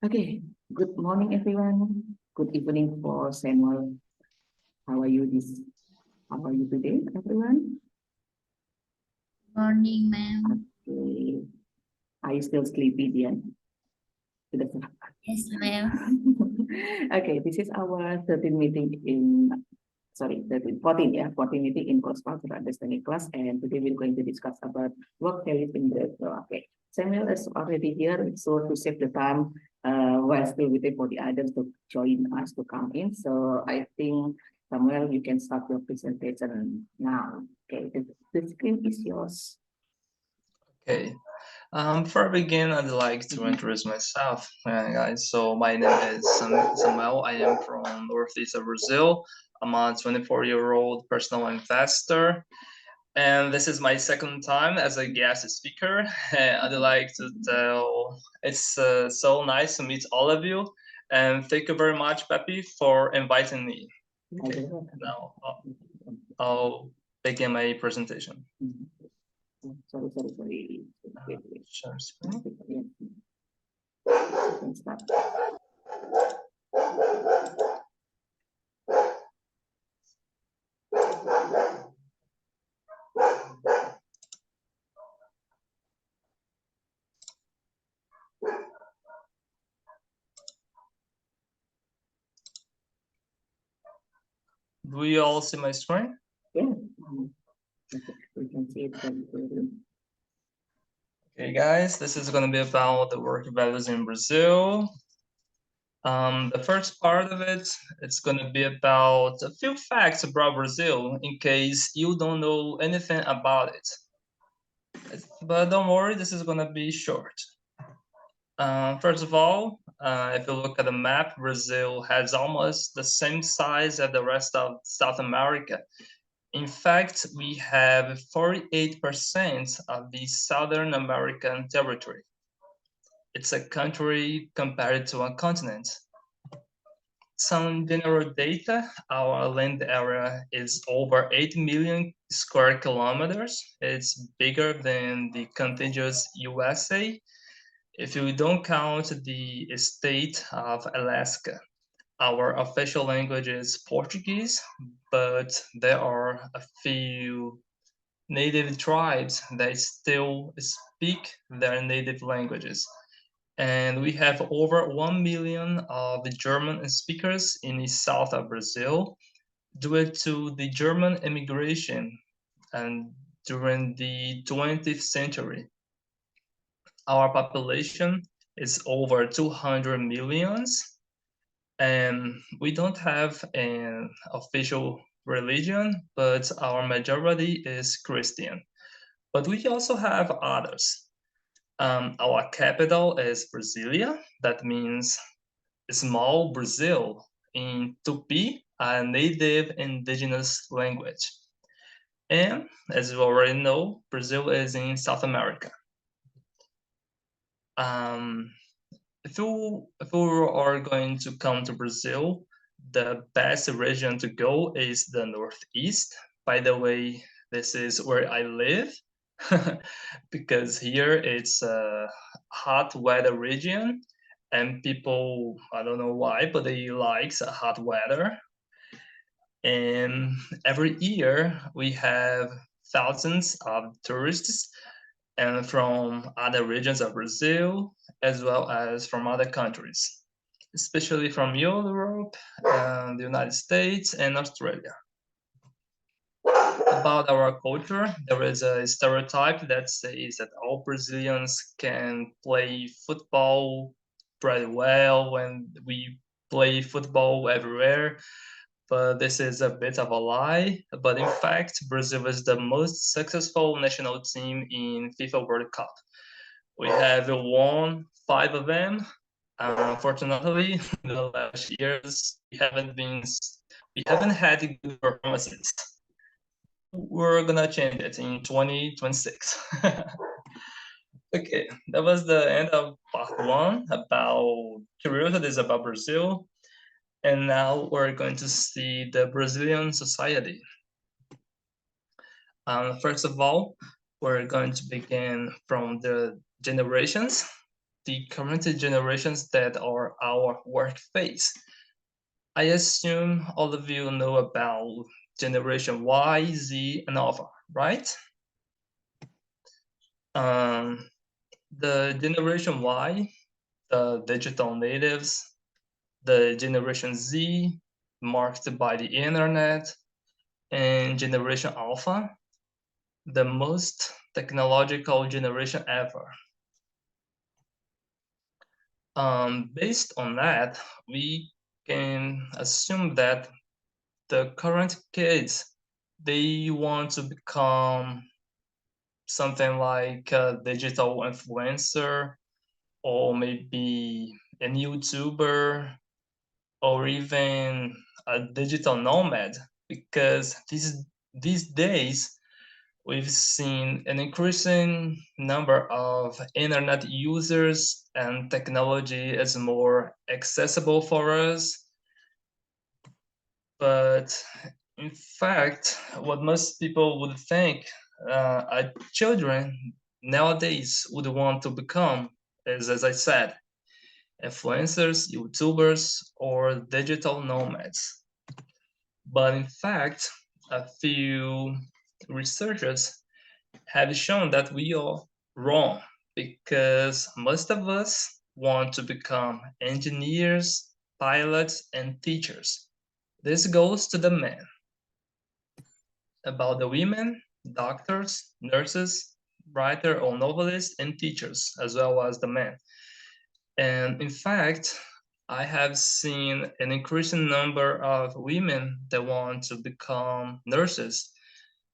Okay, good morning, everyone. Good evening for Samuel. How are you today, everyone? Morning, ma'am. Okay. Are you still sleepy, Dian? Yes, ma'am. Okay, this is our 13th meeting in, sorry, 13, 14, yeah, 14 meeting in cross-cultural understanding class, and today we're going to discuss about work values in Brazil. Okay, Samuel is already here, so to save the time, while still waiting for the others to join us to come in. So I think, Samuel, you can start your presentation now. Okay, the screen is yours. Okay. Before I begin, I'd like to introduce myself, guys. So my name is Samuel. I am from Northeast of Brazil. I'm a 24-year-old personal investor, and this is my second time as a guest speaker. And I'd like to tell it's so nice to meet all of you, and thank you very much, Pepe, for inviting me. Okay. Now I'll begin my presentation. Sorry. Share screen. Start. Do you all see my screen? Yeah. We can see it very clearly. Okay, guys, this is going to be about the work values in Brazil. The first part of it, it's going to be about a few facts about Brazil in case you don't know anything about it. But don't worry, this is going to be short. First of all, if you look at the map, Brazil has almost the same size as the rest of South America. In fact, we have 48% of the Southern American territory. It's a country compared to a continent. Some general data, our land area is over 8 million square kilometers. It's bigger than the contiguous USA if you don't count the state of Alaska. Our official language is Portuguese, but there are a few native tribes that still speak their native languages. And we have over 1 million of the German speakers in the south of Brazil due to the German immigration and during the 20th century. Our population is over 200 millions, and we don't have an official religion, but our majority is Christian. But we also have others. Our capital is Brasilia. That means small Brazil in Tupi, a native indigenous language. And as you already know, Brazil is in South America. If you are going to come to Brazil, the best region to go is the Northeast. By the way, this is where I live because here it's a hot weather region and people, I don't know why, but they like hot weather. And every year we have thousands of tourists and from other regions of Brazil, as well as from other countries, especially from Europe, the United States, and Australia. About our culture, there is a stereotype that says that all Brazilians can play football pretty well when we play football everywhere, but this is a bit of a lie. But in fact, Brazil is the most successful national team in FIFA World Cup. We have won 5 of them. Unfortunately, in the last years, we haven't had good performances. We're gonna change it in 2026. Okay, that was the end of part 1 about curiosities about Brazil. And now we're going to see the Brazilian society. First of all, we're going to begin from the generations. the current generations that are our work phase. I assume all of you know about generation Y, Z, and Alpha, right? The generation Y, the digital natives, the generation Z, marked by the internet, and generation Alpha, the most technological generation ever. Based on that, we can assume that the current kids, they want to become something like a digital influencer, or maybe a YouTuber, or even a digital nomad, because these days we've seen an increasing number of internet users, and technology is more accessible for us. But in fact, what most people would think children nowadays would want to become is, as I said, influencers, YouTubers, or digital nomads. But in fact, a few researchers have shown that we are wrong, because most of us want to become engineers, pilots, and teachers. This goes to the men. About the women, doctors, nurses, writer or novelists, and teachers, as well as the men. And in fact, I have seen an increasing number of women that want to become nurses.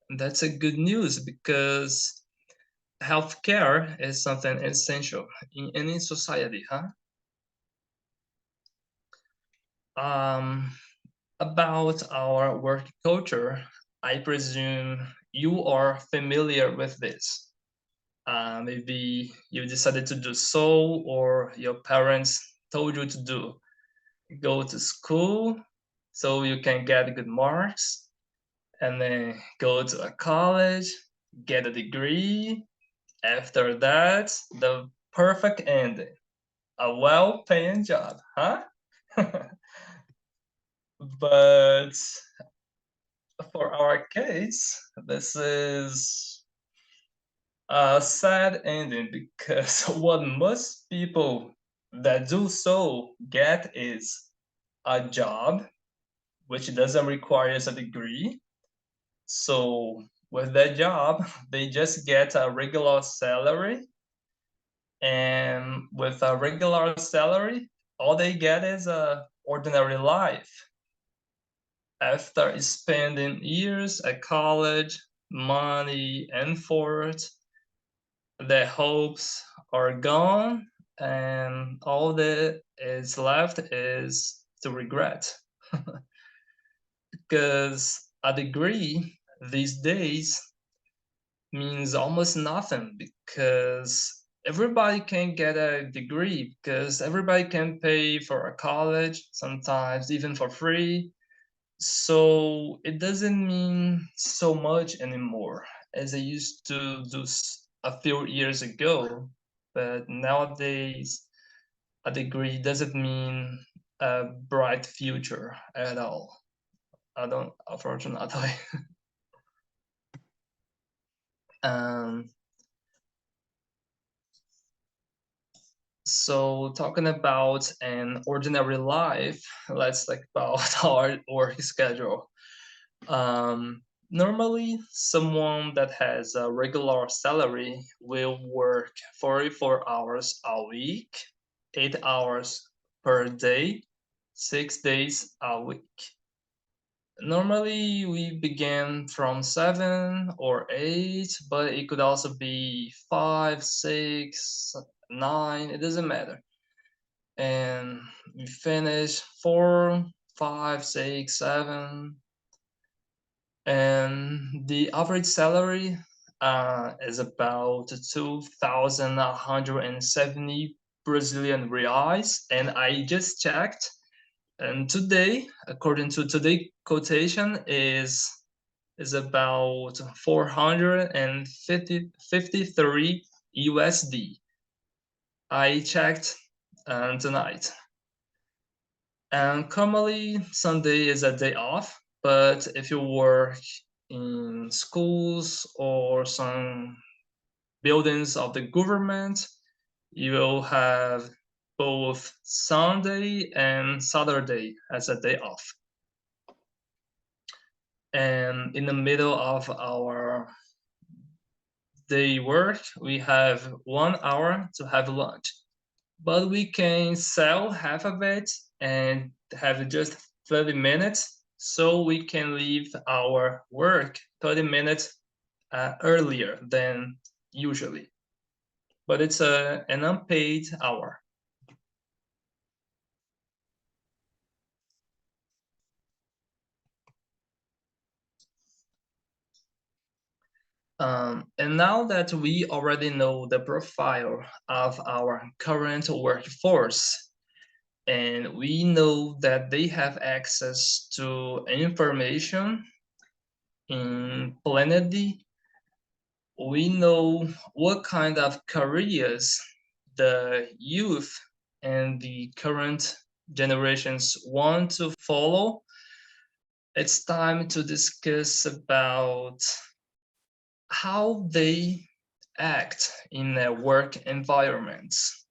And that's a good news, because healthcare is something essential in any society, huh? About our work culture, I presume you are familiar with this. Maybe you decided to do so, or your parents told you to do. Go to school so you can get good marks, and then go to a college, get a degree. After that, the perfect ending, a well-paying job, huh? But for our case, this is a sad ending, because what most people that do so get is a job which doesn't require a degree. So with that job, they just get a regular salary, and with a regular salary, all they get is a ordinary life. After spending years at college, money, and effort, their hopes are gone, and all that is left is to regret. Because a degree these days means almost nothing, because everybody can get a degree, because everybody can pay for a college, sometimes even for free. So it doesn't mean so much anymore as it used to do a few years ago. But nowadays, a degree doesn't mean a bright future at all. I don't, unfortunately. So talking about an ordinary life, let's talk about our work schedule. Normally, someone that has a regular salary will work 44 hours a week, 8 hours per day, 6 days a week. Normally, we begin from 7 or 8, but it could also be 5, 6, 9, it doesn't matter. And we finish 4, 5, 6, 7. And the average salary is about 2,170 Brazilian reais. And I just checked, and today, according to today quotation, is about 453 USD. I checked tonight. And commonly Sunday is a day off, but if you work in schools or some buildings of the government, you will have both Sunday and Saturday as a day off. And in the middle of our day work, we have 1 hour to have lunch. But we can sell half of it and have just 30 minutes, so we can leave our work 30 minutes earlier than usually. But it's an unpaid hour. And now that we already know the profile of our current workforce, and we know that they have access to information in plenty, we know what kind of careers the youth and the current generations want to follow. It's time to discuss about how they act in their work environments.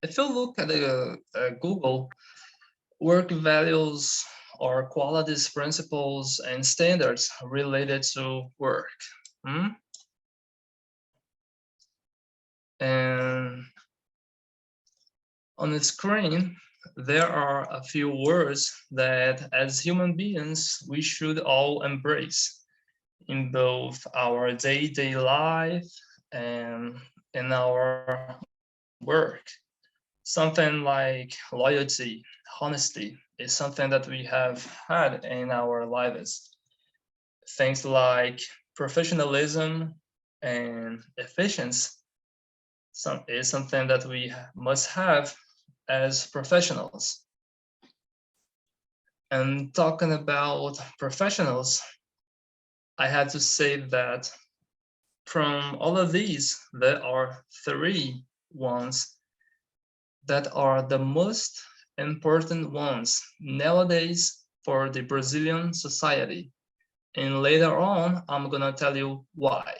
If you look at Google, work values or qualities, principles, and standards related to work. And on the screen, there are a few words that as human beings, we should all embrace in both our day-to-day life and in our work. Something like loyalty, honesty is something that we have had in our lives. Things like professionalism and efficiency is something that we must have as professionals. And talking about professionals, I had to say that from all of these, there are 3 ones that are the most important ones nowadays for the Brazilian society. And later on, I'm gonna tell you why.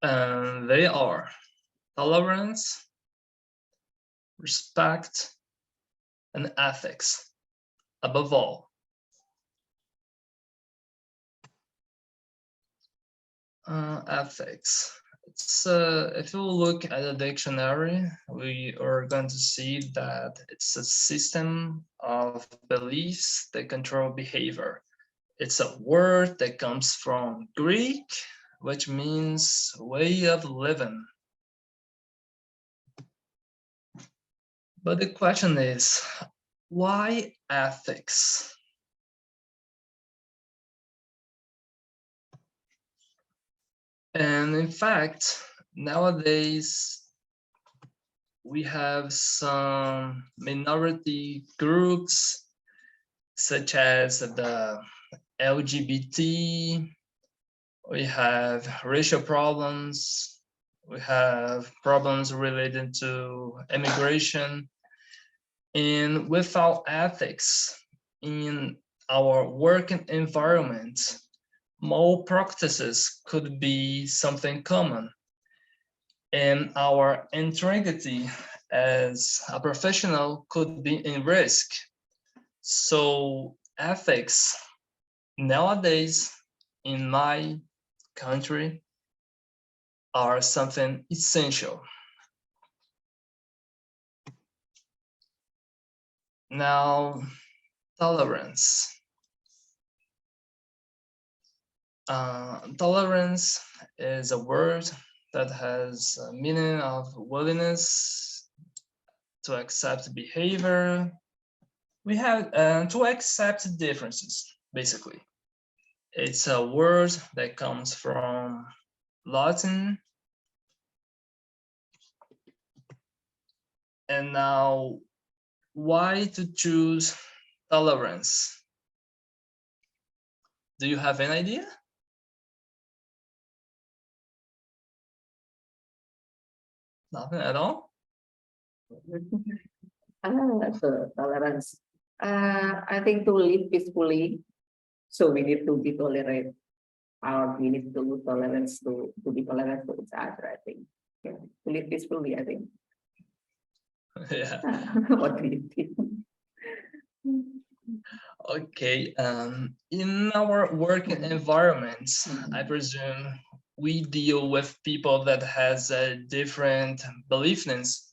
And they are tolerance, respect, and ethics, above all. Ethics. If you look at the dictionary, we are going to see that it's a system of beliefs that control behavior. It's a word that comes from Greek, which means way of living. But the question is, why ethics? And in fact, nowadays, we have some minority groups, such as the LGBT, we have racial problems, we have problems related to immigration, and without ethics in our working environment, malpractices could be something common, and our integrity as a professional could be in risk. So ethics nowadays in my country are something essential. Now, tolerance. Tolerance is a word that has a meaning of willingness to accept behavior. We have to accept differences, basically. It's a word that comes from Latin. And now, why to choose tolerance? Do you have an idea? Nothing at all? So tolerance. I think to live peacefully, so we need to be tolerant, or we need to tolerance to be tolerant to each other. I think, yeah, to live peacefully. I think. Yeah. What do you think? Okay. In our working environments, I presume we deal with people that has a different beliefs.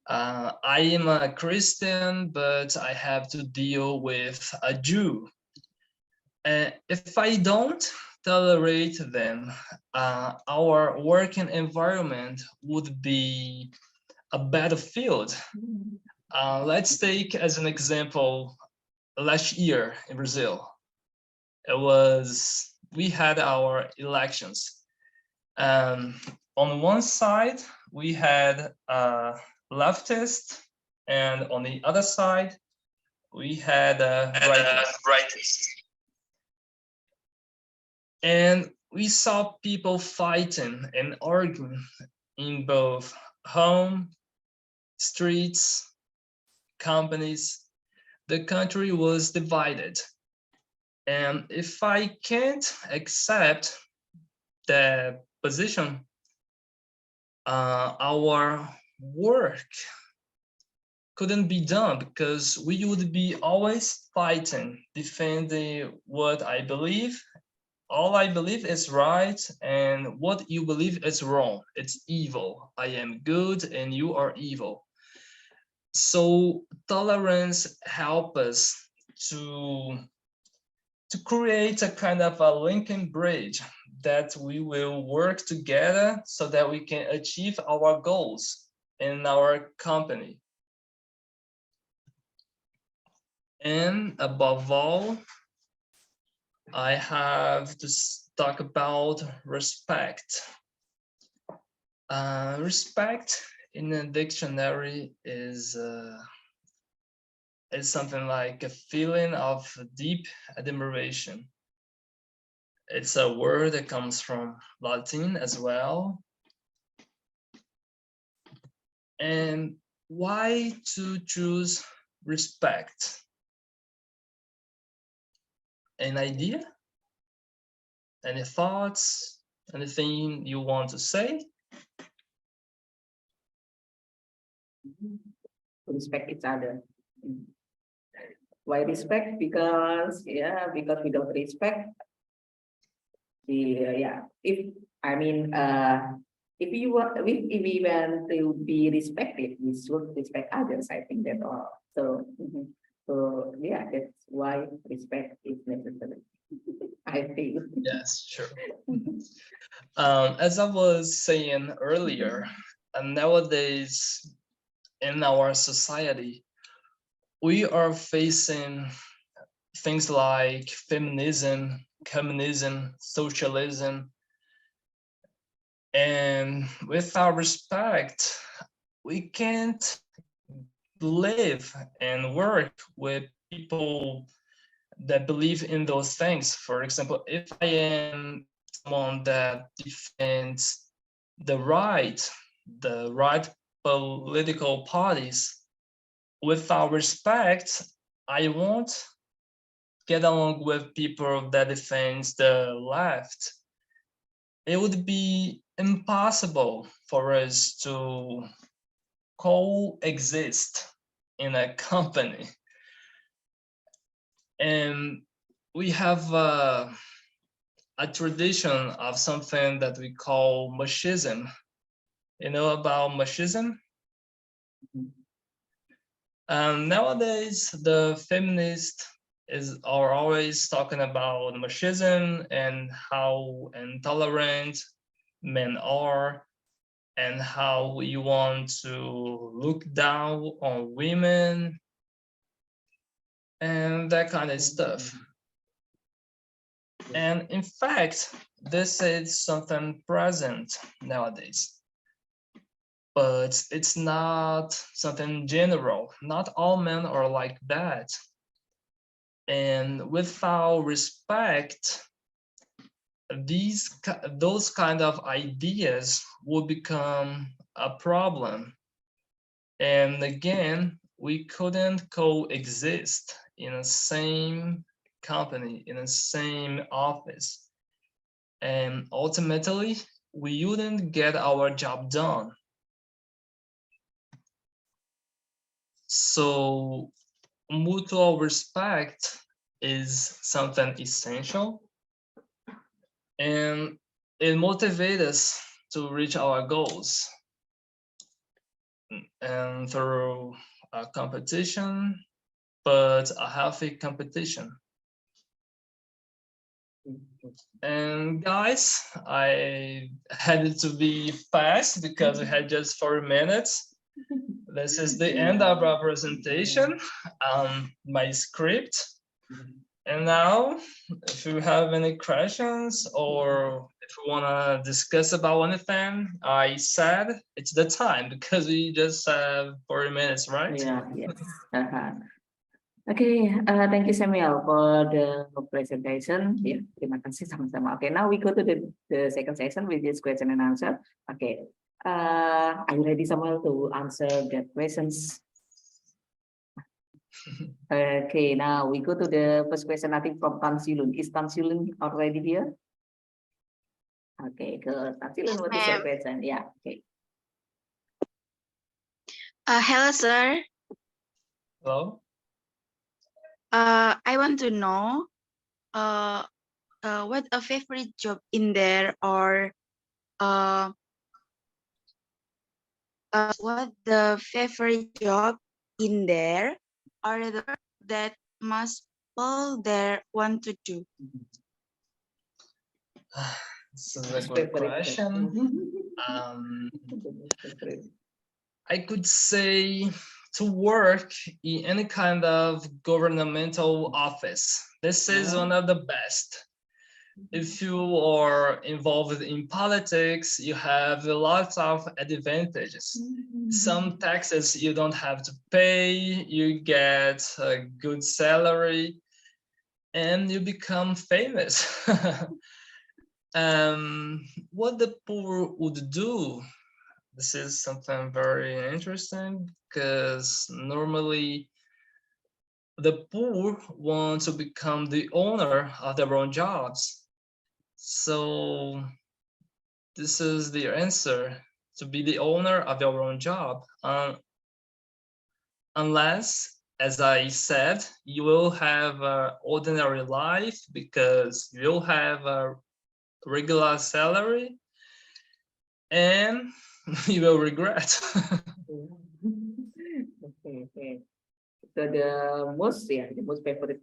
I am a Christian, but I have to deal with a Jew. If I don't tolerate them, our working environment would be a battlefield. Let's take as an example last year in Brazil. We had our elections. On one side, we had leftists, and on the other side, we had rightists. And we saw people fighting and arguing in both home, streets, companies. The country was divided. And if I can't accept the position, our work couldn't be done because we would be always fighting, defending what I believe. All I believe is right, and what you believe is wrong. It's evil. I am good and you are evil. So tolerance helps us to create a kind of a linking bridge that we will work together so that we can achieve our goals in our company. And above all, I have to talk about respect. Respect in a dictionary is something like a feeling of deep admiration. It's a word that comes from Latin as well. And why to choose respect? An idea? Any thoughts? Anything you want to say? Respect each other. Why respect? Because because we don't respect. If I mean, if we want to be respected, we should respect others. I think that's all. So, so yeah, that's why respect is necessary. I think. Yes, sure. As I was saying earlier, nowadays in our society, we are facing things like feminism, communism, socialism, and without respect, we can't live and work with people that believe in those things. For example, if I am someone that defends the right political parties, without respect, I won't get along with people that defends the left. It would be impossible for us to coexist in a company. And we have a tradition of something that we call machismo. You know about machismo? Nowadays, the feminists are always talking about machismo and how intolerant men are, and how you want to look down on women and that kind of stuff. And in fact, this is something present nowadays, but it's not something general. Not all men are like that. And without respect, those kind of ideas will become a problem. And again, we couldn't coexist in the same company, in the same office. And ultimately, we wouldn't get our job done. So mutual respect is something essential, and it motivates us to reach our goals. And through a competition, but a healthy competition. And guys, I had to be fast because we had just 4 minutes. This is the end of our presentation, my script. And now, if you have any questions or if you want to discuss about anything I said, it's the time because we just have 40 minutes, right? Yeah, yes. Okay, thank you Samuel for the presentation. Yeah, terima kasih sama-sama. Okay, now we go to the second session, which is question and answer. Okay, are you ready, Samuel, to answer the questions? Okay, now we go to the first question, I think from Tan Silun. Is Tan Silun already here? Okay, good. Tan Silun, what is your question? Yeah, okay. Hello, sir. Hello? I want to know what a favorite job in there, or what the favorite job in there, or the work that most people there want to do. This is a good question. I could say to work in any kind of governmental office. This is one of the best. If you are involved in politics, you have a lot of advantages. Some taxes you don't have to pay, you get a good salary, and you become famous. What the poor would do, this is something very interesting because normally the poor want to become the owner of their own jobs. So this is the answer, to be the owner of your own job. Unless, as I said, you will have an ordinary life because you'll have a regular salary and you will regret. Okay. So the most favorite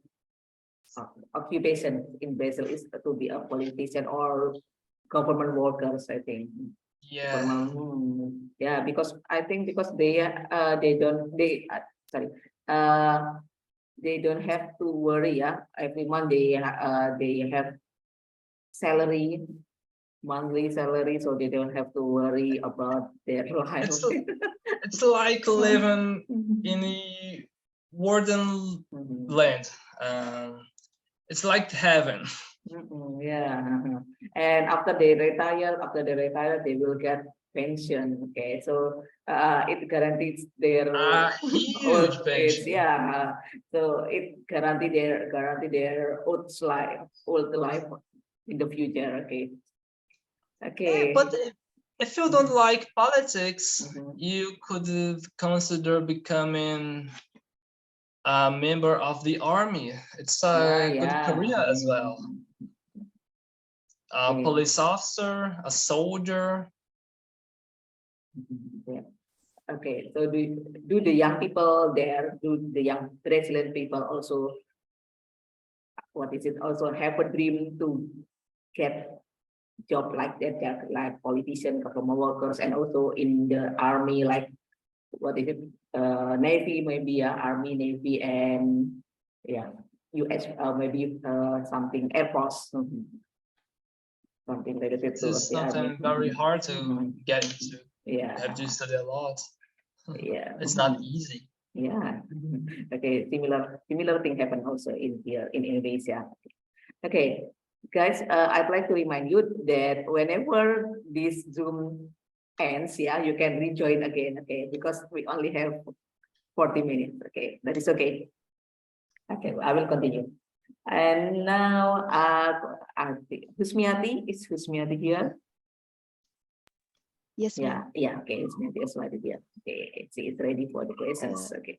occupation in Brazil is to be a politician or government workers, I think. Yeah. Yeah, because I think because they don't have to worry. Yeah, every month they have salary, monthly salary, so they don't have to worry about their life. It's like living in a warden land. It's like heaven. Yeah, and after they retire, they will get pension. Okay, so it guarantees their huge old age. pension. Yeah, so it guarantee their old life in the future. Okay. Okay. But if you don't like politics, you could consider becoming a member of the army. It's a good career as well. A police officer, a soldier. Yeah. Okay, so do the young people there, do the young Brazilian people also, also have a dream to get job like that, like politician, government workers, and also in the army, like Navy, maybe Army, Navy, and yeah, US, maybe something Air Force, something related This to is the army. something very hard to get into. Yeah, You have to study a lot. Yeah, it's not easy. Yeah. Okay, similar thing happen also in here in Indonesia. Okay, guys, I'd like to remind you that whenever this Zoom ends, yeah, you can rejoin again, okay, because we only have 40 minutes, okay, that is okay. Okay, I will continue. And now, Husmiati, is Husmiati here? Yes, Yeah, ma'am. yeah, okay, Husmiati is ready here. Okay, she is ready for the questions, okay.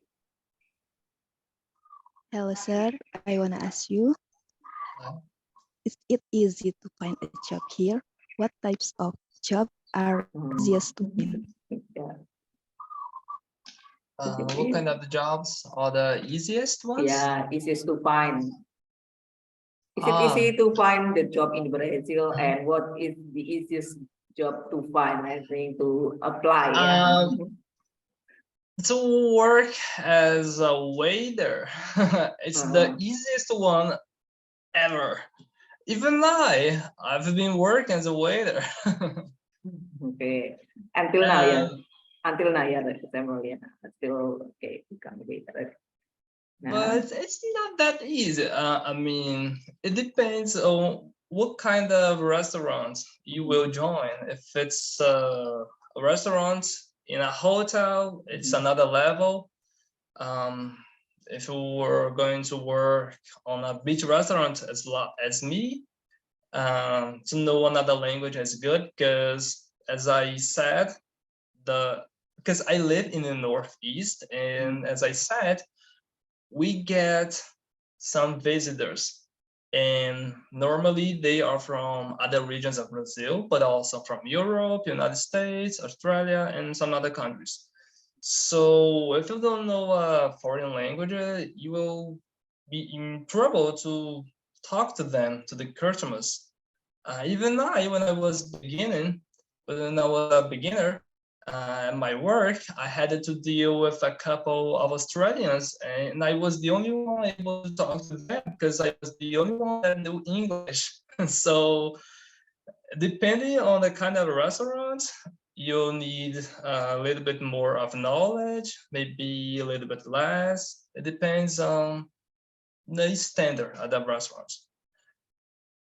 Hello, sir. I want to ask you, Hi. is it easy to find a job here? What types of job are easiest to find? Yeah. What kind of jobs are the easiest ones? Yeah, easiest to find. Is it Ah. easy to find the job in Brazil, and what is the easiest job to find, I think, to apply? Yeah. To work as a waiter. It's the easiest one ever. Even I've been working as a waiter. Okay. Until now, yeah. And- Until now, yeah, that's December, yeah. Still okay, become a waiter. but it's not that easy. I mean, it depends on what kind of restaurant you will join. If it's a restaurant in a hotel, it's another level. If you were going to work on a beach restaurant as me, to know another language is good because, as I said, because I live in the Northeast, and as I said, we get some visitors, and normally they are from other regions of Brazil, but also from Europe, United States, Australia, and some other countries. So if you don't know a foreign language, you will be in trouble to talk to them, to the customers. Even when I was when I was a beginner, at my work, I had to deal with a couple of Australians, and I was the only one able to talk to them because I was the only one that knew English. So depending on the kind of restaurant, you'll need a little bit more of knowledge, maybe a little bit less. It depends on the standard at the restaurant.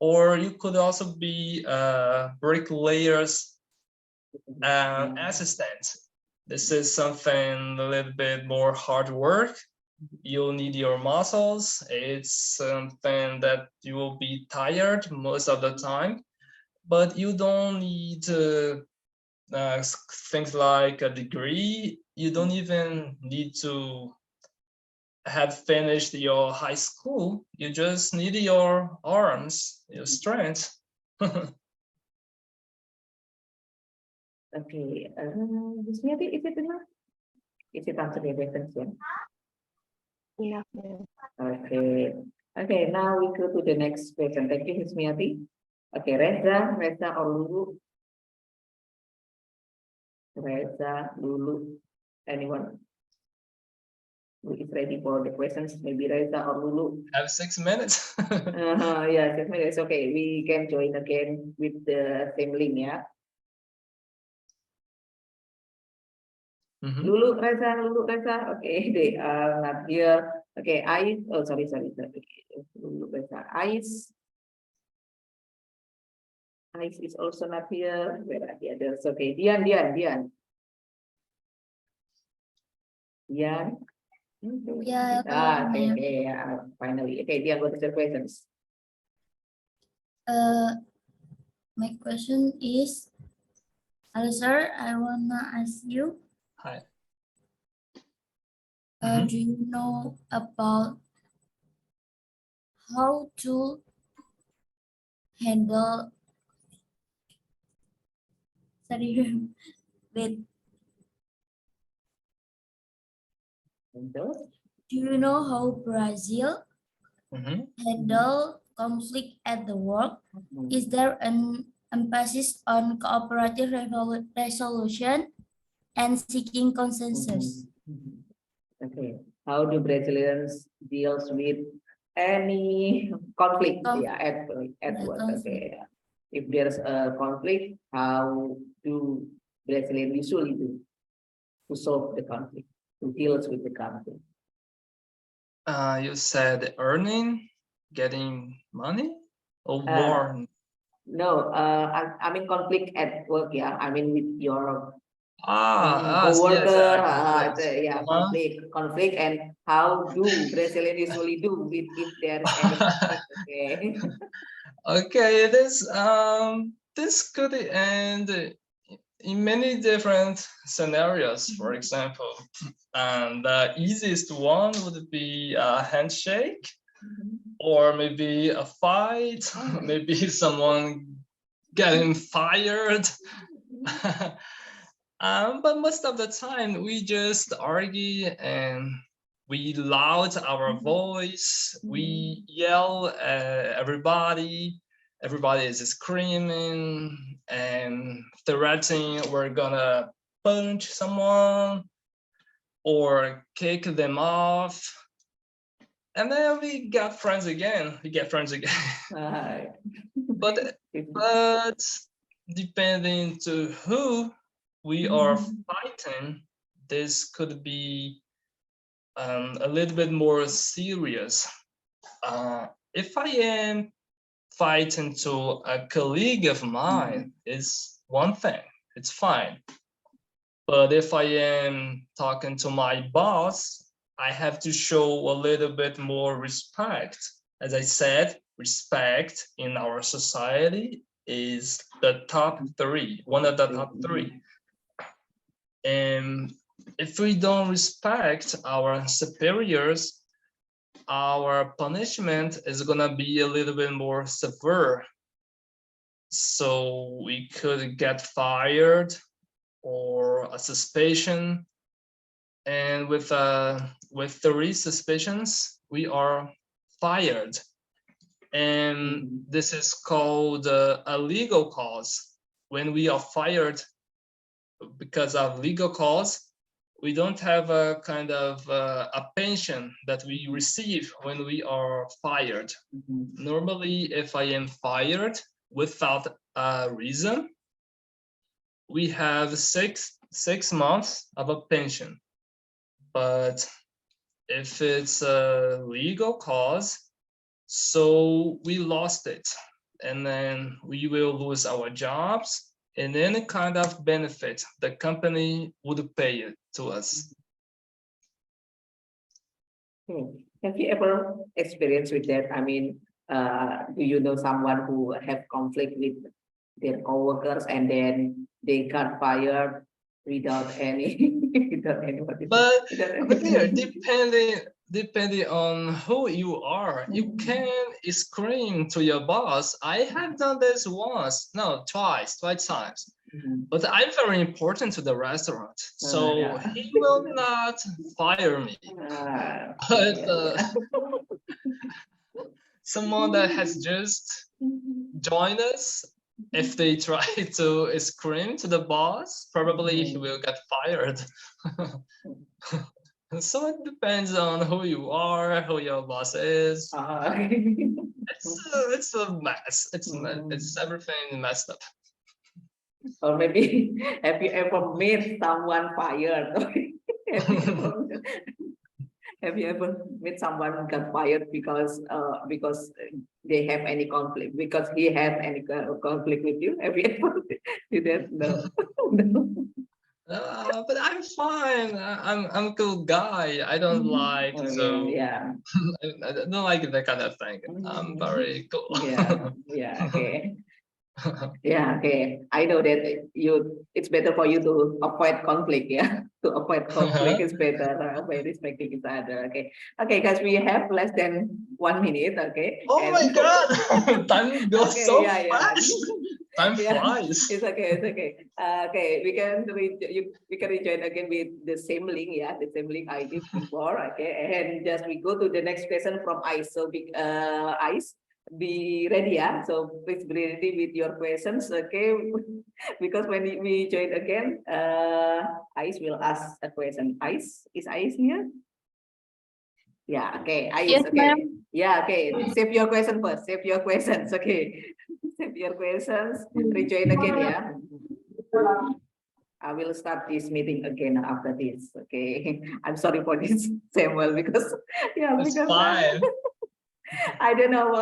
Or you could also be bricklayers assistant. This is something a little bit more hard work. You'll need your muscles. It's something that you will be tired most of the time, but you don't need things like a degree. You don't even need to have finished your high school. You just need your arms, your strength. Okay, this maybe is it enough? Is it answer the questions? Yeah. Enough, ma'am. Okay. Okay, now we go to the next question. Thank you, Ms. Miati. Okay, Reza or Lulu? Reza, Lulu, anyone who is ready for the questions? Maybe Reza or Lulu. Have 6 minutes. Yeah, 6 minutes. Okay, we can join again with the same link, yeah. Lulu, Reza. Okay, they are not here. Okay, oh, sorry. Lulu, Reza. Ice is also not here. Where are the others? Okay, Dian. Dian. Yeah, Okay, finally. Okay, Dian, what is your questions? my question is, hello sir, I wanna ask you, Hi. do you know about how to handle, sorry, wait, do you know how Brazil handle conflict at the work? Is there an emphasis on cooperative resolution and seeking consensus? Okay, how do Brazilians deals with any conflict? Yeah, at work. Okay, if there's a conflict, how do Brazilians usually do to solve the conflict, to deals with the conflict? You said earning, getting money, or more? No, I mean conflict at work, yeah. I mean with your Yes, co-worker, yes. yeah, conflict, and how do Brazilians usually do with if there's any conflict, okay. Okay, this could end in many different scenarios. For example, the easiest one would be a handshake, or maybe a fight, maybe someone getting fired. But most of the time we just argue and we loud our voice, we yell at everybody. Everybody is screaming and threatening we're gonna punch someone or kick them off. And then we get friends again. But depending to who we are fighting, this could be a little bit more serious. If I am fighting to a colleague of mine, it's one thing, it's fine. But if I am talking to my boss, I have to show a little bit more respect. As I said, respect in our society is the top three, one of the top three. And if we don't respect our superiors, our punishment is gonna be a little bit more severe. So we could get fired or a suspicion. And with 3 suspicions, we are fired. And this is called a legal cause. When we are fired because of legal cause, we don't have a kind of a pension that we receive when we are fired. Normally, if I am fired without a reason, we have six months of a pension. But if it's a legal cause, so we lost it, and then we will lose our jobs and any kind of benefit the company would pay it to us. Have you ever experienced with that? I mean, do you know someone who have conflict with their coworkers and then they got fired without any without anybody? But here, depending on who you are, you can scream to your boss. I have done this once, no, twice times. But I'm very important to the restaurant, so he will not fire me. But someone that has just joined us, if they try to scream to the boss, probably he will get fired. So it depends on who you are, who your boss is. It's a mess. It's everything messed up. Or maybe have you ever made someone fired? Have you ever met someone who got fired because they have any conflict, because he have any conflict with you? Have you ever did that? No. No. But I'm fine. I'm a cool guy. I don't like Yeah. I don't like that kind of thing. I'm very cool. Yeah. Okay. Yeah, okay. I know that it's better for you to avoid conflict, yeah. To avoid conflict is better by respecting each other. Okay. Okay, guys, we have less than 1 minute, okay. Oh my god! Time goes so fast. Time flies. It's okay, it's okay. Okay, we can rejoin again with the same link, yeah, the same link I did before, okay. And just we go to the next question from Ice. So Ice, be ready, yeah. So please be ready with your questions, okay. Because when we join again, Ice will ask a question. Ice, is Ice here? Yeah, okay. Ice, Yes, okay. ma'am. Yeah, okay. Save your question first. Save your questions, okay. Save your questions. Rejoin again, yeah. I will start this meeting again after this. Okay. I'm sorry for this, Samuel, because yeah, It's because fine. I don't know what